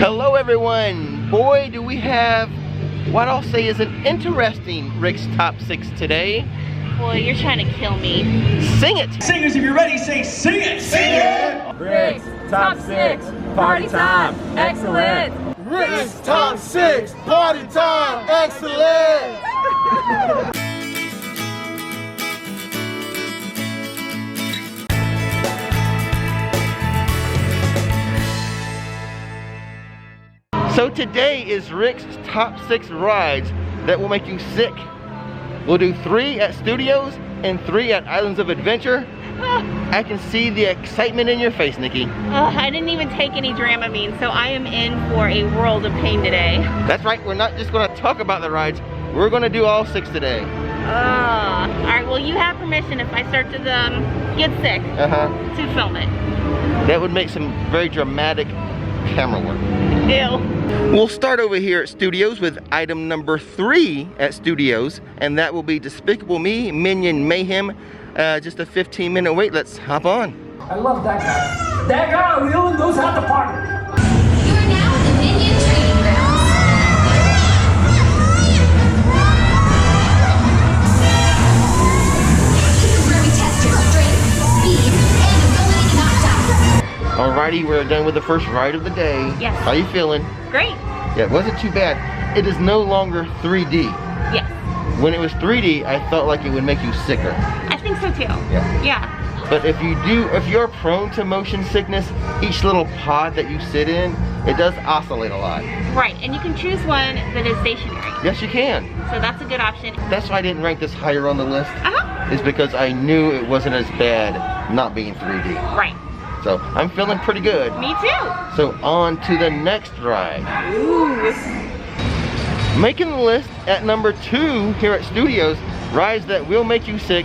Hello everyone! Boy, do we have what I'll say is an interesting Rix Top 6 today. Boy, you're trying to kill me. Sing it! Singers, if you're ready, say sing it! Sing it! Rix Top 6, party time, excellent! Rix Top 6, party time, excellent! So today is Rix Top 6 rides that will make you sick. We'll do 3 at Studios and 3 at Islands of Adventure. I can see the excitement in your face, Nikki. I didn't even take any Dramamine, so I am in for a world of pain today. That's right, we're not just going to talk about the rides, we're going to do all 6 today. Alright, well you have permission if I start to get sick to film it. That would make some very dramatic camera work. Ew. We'll start over here at Studios with item number 3 at Studios, and that will be Despicable Me, Minion Mayhem. Just a 15-minute wait. Let's hop on. I love that guy. That guy really knows how to party. You are now in the Minion training grounds. This is where we test your strength, speed, and ability to knock down. Alrighty, we're done with the first ride of the day. Yes. How you feeling? Great. Yeah, it wasn't too bad. It is no longer 3D. Yes. When it was 3D, I felt like it would make you sicker. I think so too. Yeah. But if you're prone to motion sickness, each little pod that you sit in, it does oscillate a lot. Right, and you can choose one that is stationary. Yes, you can. So that's a good option. That's why I didn't rank this higher on the list. Is because I knew it wasn't as bad not being 3D. Right. So I'm feeling pretty good. Me too. So on to the next ride. Ooh. Making the list at number 2 here at Studios, rides that will make you sick,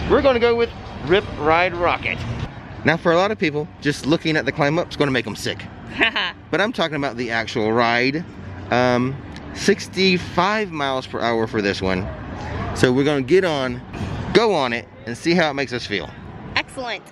we're going to go with Ride Rockit. Now for a lot of people, just looking at the climb up is going to make them sick. But I'm talking about the actual ride. 65 miles per hour for this one. So we're going to go on it, and see how it makes us feel. Excellent.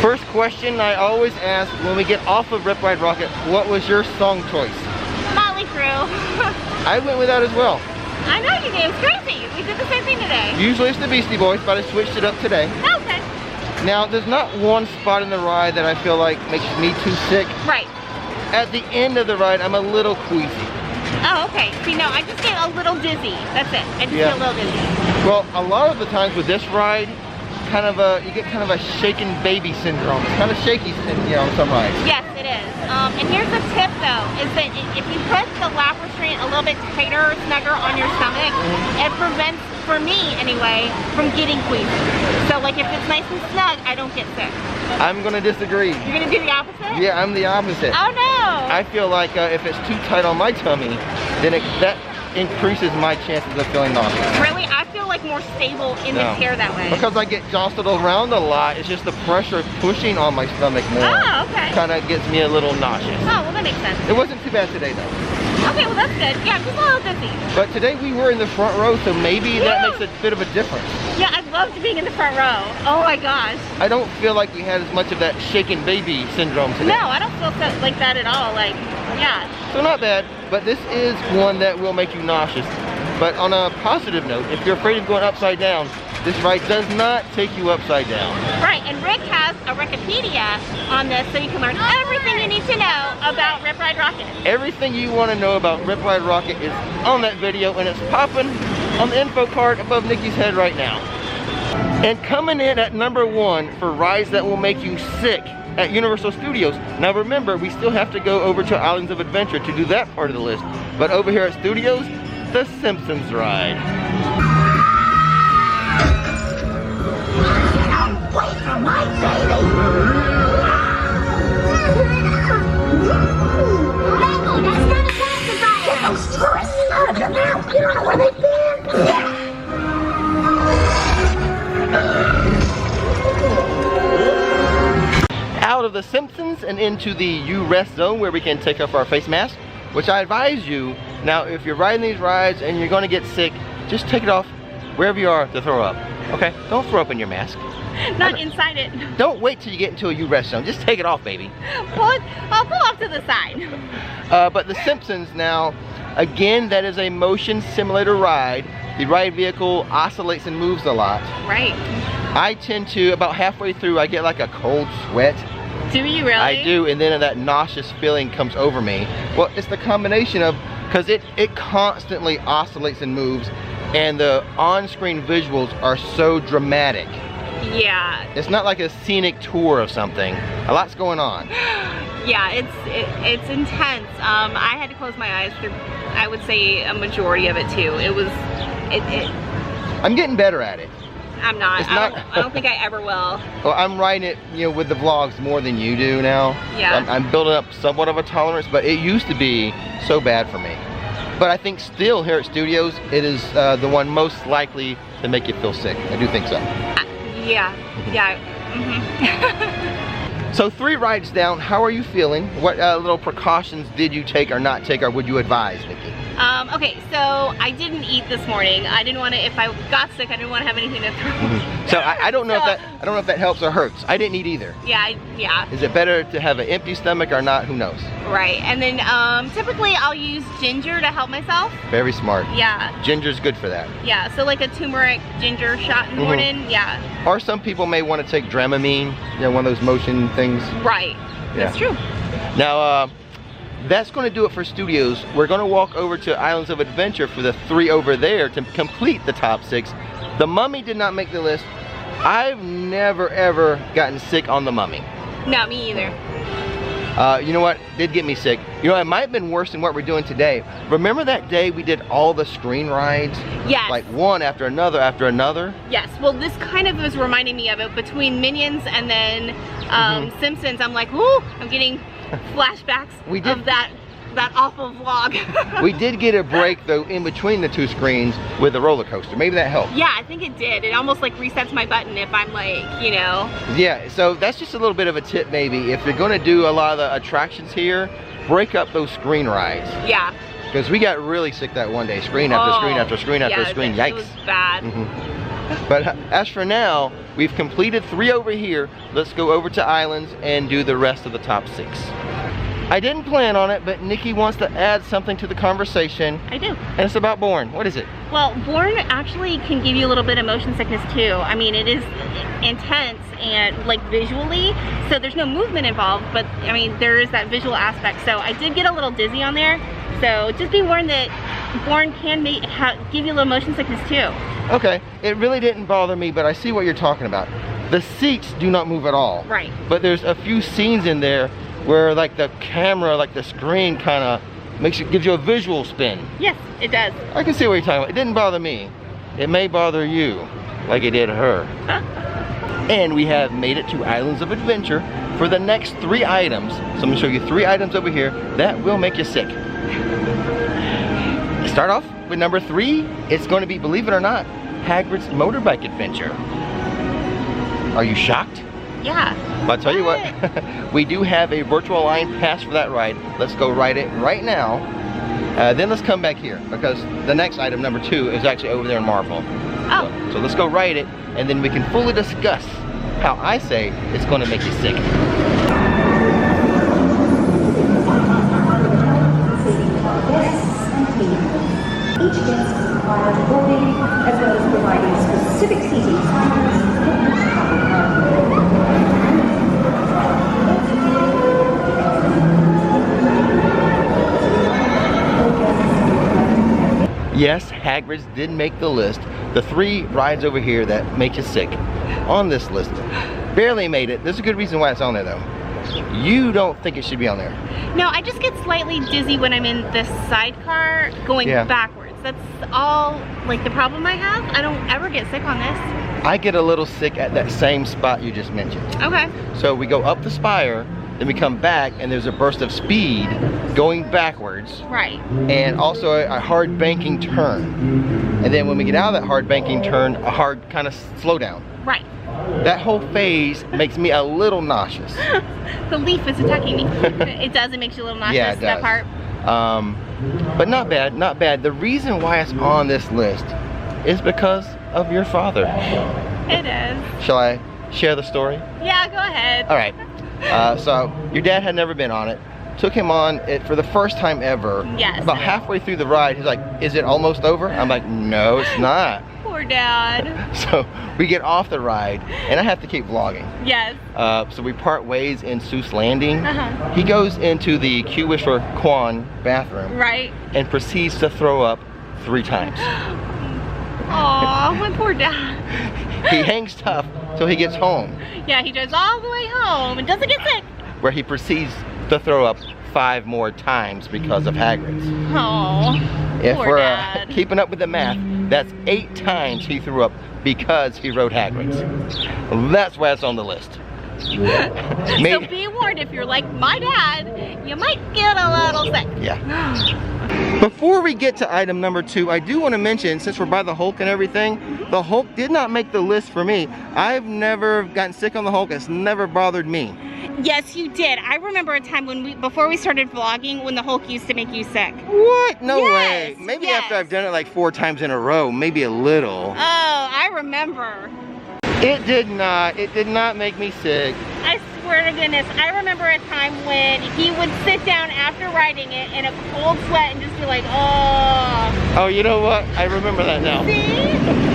First question I always ask when we get off of Ride Rockit, what was your song choice? Motley Crue. I went with that as well. I know you did. It's crazy. We did the same thing today. Usually it's the Beastie Boys, but I switched it up today. Okay. Now, there's not one spot in the ride that I feel like makes me too sick. Right. At the end of the ride, I'm a little queasy. Oh, okay. See, no, I just get a little dizzy. That's it. I just get a little dizzy. Well, a lot of the times with this ride, you get kind of a shaken baby syndrome. It's kind of shaky, on some rides. Yes, it is. And here's the tip though, is that if you put the lap restraint a little bit tighter or snugger on your stomach, it prevents, for me anyway, from getting queasy. So like if it's nice and snug, I don't get sick. I'm gonna disagree. You're gonna do the opposite? Yeah, I'm the opposite. Oh no! I feel like if it's too tight on my tummy, then that increases my chances of feeling nauseous. Really? I feel like more stable in the chair that way. Because I get jostled around a lot, it's just the pressure pushing on my stomach more. Oh, okay. Kind of gets me a little nauseous. Oh, well that makes sense. It wasn't too bad today though. Okay, well that's good. Yeah, I'm just a little dizzy. But today we were in the front row, so maybe that makes a bit of a difference. Yeah, I loved being in the front row. Oh my gosh. I don't feel like we had as much of that shaken baby syndrome today. No, I don't feel like that at all. Like, yeah. So not bad, but this is one that will make you nauseous. But on a positive note, if you're afraid of going upside down, this ride does not take you upside down. Right, and Rick has a Rikipedia on this, so you can learn everything you need to know about Ride Rockit. Everything you want to know about Ride Rockit is on that video, and it's popping on the info card above Nikki's head right now. And coming in at number 1 for rides that will make you sick at Universal Studios. Now remember, we still have to go over to Islands of Adventure to do that part of the list. But over here at Studios, the Simpsons Ride. Wait for my baby! Mango, that's not a pacifier! Get those tourists out of your mouth! You don't know where they've been! out of the Simpsons and into the you rest zone where we can take off our face mask, which I advise you. Now, if you're riding these rides and you're gonna get sick, just take it off wherever you are to throw up, okay? Don't throw up in your mask. Not inside it. Don't wait till you get into a you rest zone. Just take it off, baby. I'll pull off to the side. But the Simpsons now, again, that is a motion simulator ride. The ride vehicle oscillates and moves a lot. Right. I tend to, about halfway through, I get like a cold sweat. Do you really? I do, and then that nauseous feeling comes over me. Well, it's the combination of, because it constantly oscillates and moves, and the on-screen visuals are so dramatic. Yeah. It's not like a scenic tour of something. A lot's going on. Yeah, it's intense. I had to close my eyes through, I would say, a majority of it too. I'm getting better at it. I'm not. I don't think I ever will. Well, I'm riding it, you know, with the vlogs more than you do now. Yeah. I'm building up somewhat of a tolerance, but it used to be so bad for me. But I think still here at Studios, it is the one most likely to make you feel sick. I do think so. Yeah. Yeah. So 3 rides down, how are you feeling? What little precautions did you take or not take, or would you advise, Nikki? Okay, so I didn't eat this morning. I didn't want to, if I got sick, I didn't want to have anything to throw. So I don't know if that helps or hurts. I didn't eat either. Yeah, yeah. Is it better to have an empty stomach or not? Who knows? Right, and then typically I'll use ginger to help myself. Very smart. Yeah. Ginger's good for that. Yeah, so like a turmeric ginger shot in the morning, yeah. Or some people may want to take Dramamine, you know, one of those motion things. Right, that's true. Now, that's going to do it for Studios. We're going to walk over to Islands of Adventure for the 3 over there to complete the top 6. The Mummy did not make the list. I've never ever gotten sick on the Mummy. No, me either. You know what? Did get me sick. You know, it might have been worse than what we're doing today. Remember that day we did all the screen rides? Yes. Like one after another after another? Yes. Well, this kind of was reminding me of it between Minions and then Simpsons. I'm like, whoo, I'm getting flashbacks of that awful vlog. We did get a break though in between the 2 screens with the roller coaster. Maybe that helped. Yeah, I think it did. It almost like resets my button if I'm like, you know. Yeah, so that's just a little bit of a tip maybe. If you're going to do a lot of the attractions here, break up those screen rides. Yeah. Because we got really sick that one day. Screen after screen after screen after screen. Yikes. It was bad. But as for now, we've completed 3 over here. Let's go over to Islands and do the rest of the top 6. I didn't plan on it, but Nikki wants to add something to the conversation. I do. And it's about Bourne. What is it? Well, Bourne actually can give you a little bit of motion sickness too. I mean, it is intense and like visually, so there's no movement involved, but I mean, there is that visual aspect. So I did get a little dizzy on there. So just be warned that Bourne can give you a little motion sickness too. Okay, it really didn't bother me, but I see what you're talking about. The seats do not move at all. Right. But there's a few scenes in there where like the camera, like the screen kind of gives you a visual spin. Yes, it does. I can see what you're talking about. It didn't bother me. It may bother you, like it did her. And we have made it to Islands of Adventure for the next 3 items. So I'm gonna show you 3 items over here that will make you sick. Start off with number 3. It's going to be, believe it or not, Hagrid's Motorbike Adventure. Are you shocked? Yeah. But I'll tell you what, we do have a virtual line pass for that ride. Let's go ride it right now. Then let's come back here because the next item, number 2, is actually over there in Marvel. Oh. So let's go ride it and then we can fully discuss how I say it's going to make you sick. Each guest is required to boarding, as well as providing specific seating times. Yes, Hagrids did make the list. The 3 rides over here that make you sick on this list barely made it. There's a good reason why it's on there though. You don't think it should be on there? No, I just get slightly dizzy when I'm in the sidecar going backwards. That's all like the problem I have. I don't ever get sick on this. I get a little sick at that same spot you just mentioned. Okay. So we go up the spire then we come back and there's a burst of speed going backwards. Right. And also a hard banking turn. And then when we get out of that hard banking turn, a hard kind of slow down. Right. That whole phase makes me a little nauseous. The leaf is attacking me. It does, it makes you a little nauseous, Yeah, it that does. part. But not bad, not bad. The reason why it's on this list is because of your father. It is. Shall I share the story? Yeah, go ahead. All right. So your dad had never been on it. Took him on it for the first time ever. Yes. About halfway through the ride, he's like, "Is it almost over?" I'm like, "No, it's not." Poor Dad. So we get off the ride, and I have to keep vlogging. Yes. So we part ways in Seuss Landing. Uh-huh. He goes into the Q Wish for Quan bathroom Right. and proceeds to throw up 3 times. Aw, my poor Dad. He hangs tough till he gets home, Yeah, he drives all the way home and doesn't get sick. where he proceeds to throw up 5 more times because of Hagrids. Oh, If poor we're Dad. keeping up with the math, that's 8 times he threw up because he rode Hagrids. That's why it's on the list. So be warned, if you're like my dad, you might get a little sick. Yeah. Before we get to item number 2, I do want to mention, since we're by the Hulk and everything, the Hulk did not make the list for me. I've never gotten sick on the Hulk. It's never bothered me. Yes, you did. I remember a time when before we started vlogging, when the Hulk used to make you sick. What? No Yes, way. Maybe yes. after I've done it like 4 times in a row, maybe a little. Oh, I remember. It did not make me sick. I swear to goodness, I remember a time when he would sit down after riding it in a cold sweat and just be like, oh. Oh, you know what? I remember that now. See?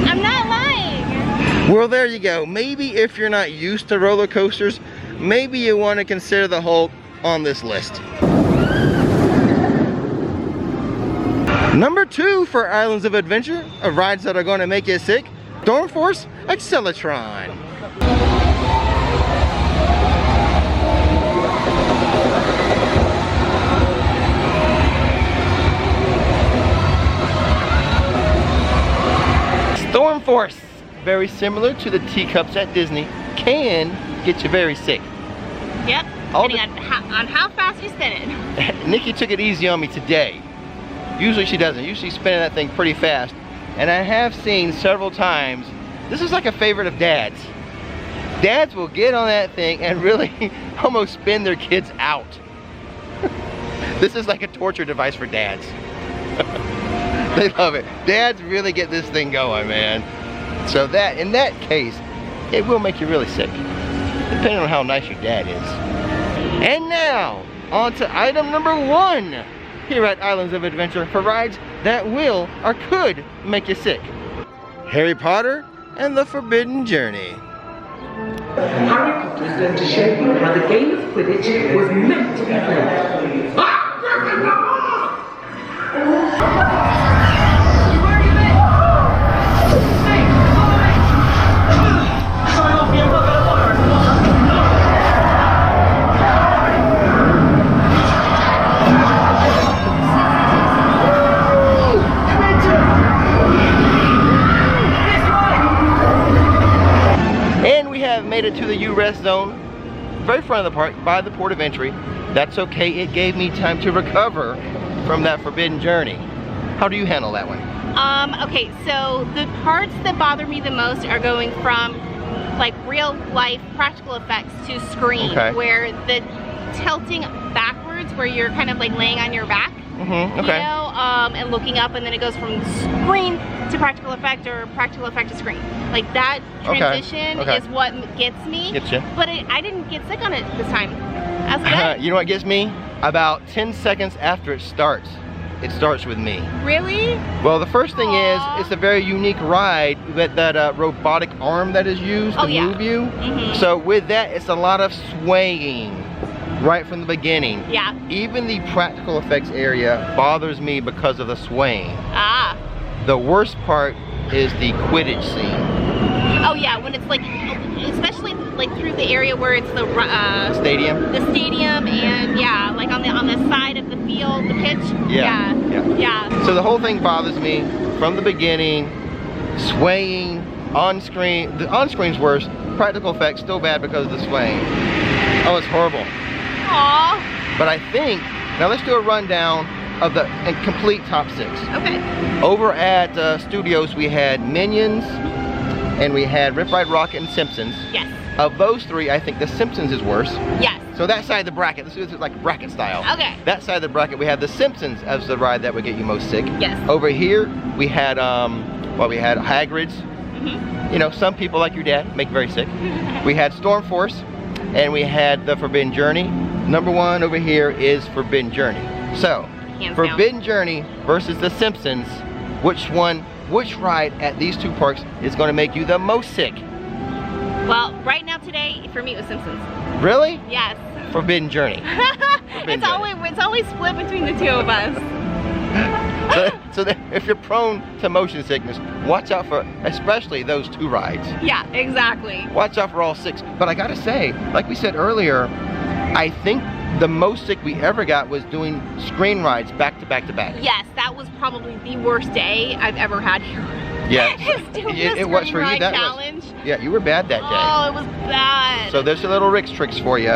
I'm not lying. Well, there you go. Maybe if you're not used to roller coasters, maybe you want to consider the Hulk on this list. Number 2 for Islands of Adventure, of rides that are going to make you sick, Storm Force Acceleratron. Storm Force, very similar to the teacups at Disney, can get you very sick. Yep, depending on how fast you spin it. Nikki took it easy on me today. Usually she doesn't. Usually she's spinning that thing pretty fast. And I have seen several times, this is like a favorite of Dad's. Dads will get on that thing and really almost spin their kids out. This is like a torture device for dads. They love it. Dads really get this thing going, man. So that, in that case, it will make you really sick, depending on how nice your dad is. And now, on to item number 1 here at Islands of Adventure for rides that will or could make you sick. Harry Potter and the Forbidden Journey. Harry is going to show you how the game of Quidditch was meant to be played. Made it to the U-Rest zone, very front of the park, by the port of entry. That's okay, it gave me time to recover from that Forbidden Journey. How do you handle that one? Okay, so the parts that bother me the most are going from like real life practical effects to screen, where the tilting backwards, where you're kind of like laying on your back, you know, and looking up, and then it goes from screen to practical effect, or practical effect to screen. Like that transition is what gets me. Gets you. But I didn't get sick on it this time. That's good. You know what gets me? About 10 seconds after it starts. It starts with me. Really? Well, the first thing is, it's a very unique ride with that robotic arm that is used to move you. So with that, it's a lot of swaying right from the beginning. Yeah. Even the practical effects area bothers me because of the swaying. Ah. The worst part is the Quidditch scene. Oh yeah, when it's like, especially like through the area where it's the stadium. The stadium, and yeah, like on the side of the field, the pitch. Yeah. So the whole thing bothers me from the beginning. Swaying, on screen. The on screen's worse. Practical effects still bad because of the swaying. Oh, it's horrible. Aw. But I think, now let's do a rundown of the complete top 6. Okay. Over at Studios, we had Minions, and we had Ride Rockit and Simpsons. Yes. Of those 3, I think the Simpsons is worse. Yes. So that side of the bracket, this is like bracket style. Okay. That side of the bracket, we have the Simpsons as the ride that would get you most sick. Yes. Over here, we had, we had Hagrids. You know, some people like your dad make very sick. We had Storm Force, and we had the Forbidden Journey. Number 1 over here is Forbidden Journey. So, Hands Forbidden Journey versus the Simpsons, which ride at these 2 parks is going to make you the most sick? Well, right now today, for me it was Simpsons. Really? Yes. Forbidden Journey. It's always split between the 2 of us. So that if you're prone to motion sickness, watch out for especially those 2 rides. Yeah, exactly. Watch out for all 6. But I gotta say, like we said earlier, I think the most sick we ever got was doing screen rides back to back to back. Yes, that was probably the worst day I've ever had here. Yeah, it was for you. That challenge. Yeah, you were bad that day. Oh, it was bad. So there's a little Rix tricks for you.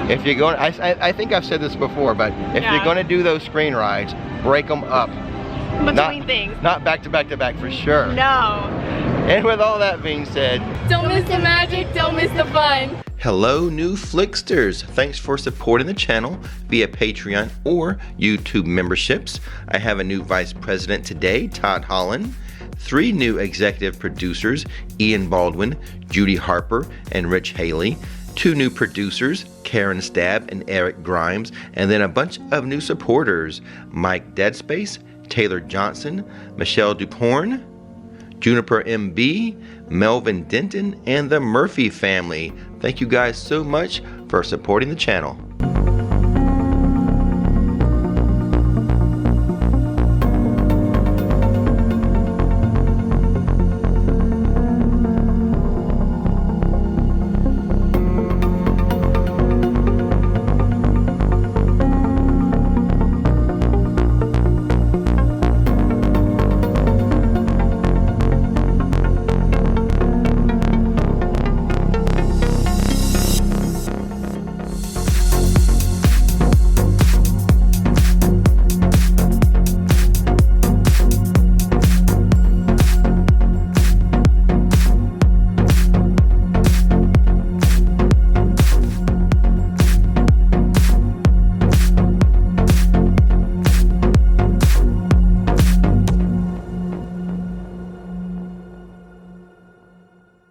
If you're going, I think I've said this before, but if you're going to do those screen rides, break them up. Between things. Not back to back to back for sure. No. And with all that being said, Don't miss the magic, don't miss the fun. hello new Flicksters. Thanks for supporting the channel via Patreon or YouTube memberships. I have a new vice president today, Todd Holland. 3 new executive producers, Ian Baldwin, Judy Harper, and Rich Haley. 2 new producers, Karen Stab and Eric Grimes. And then a bunch of new supporters, Mike Deadspace, Taylor Johnson, Michelle Duporn, Juniper MB, Melvin Denton, and the Murphy family. Thank you guys so much for supporting the channel.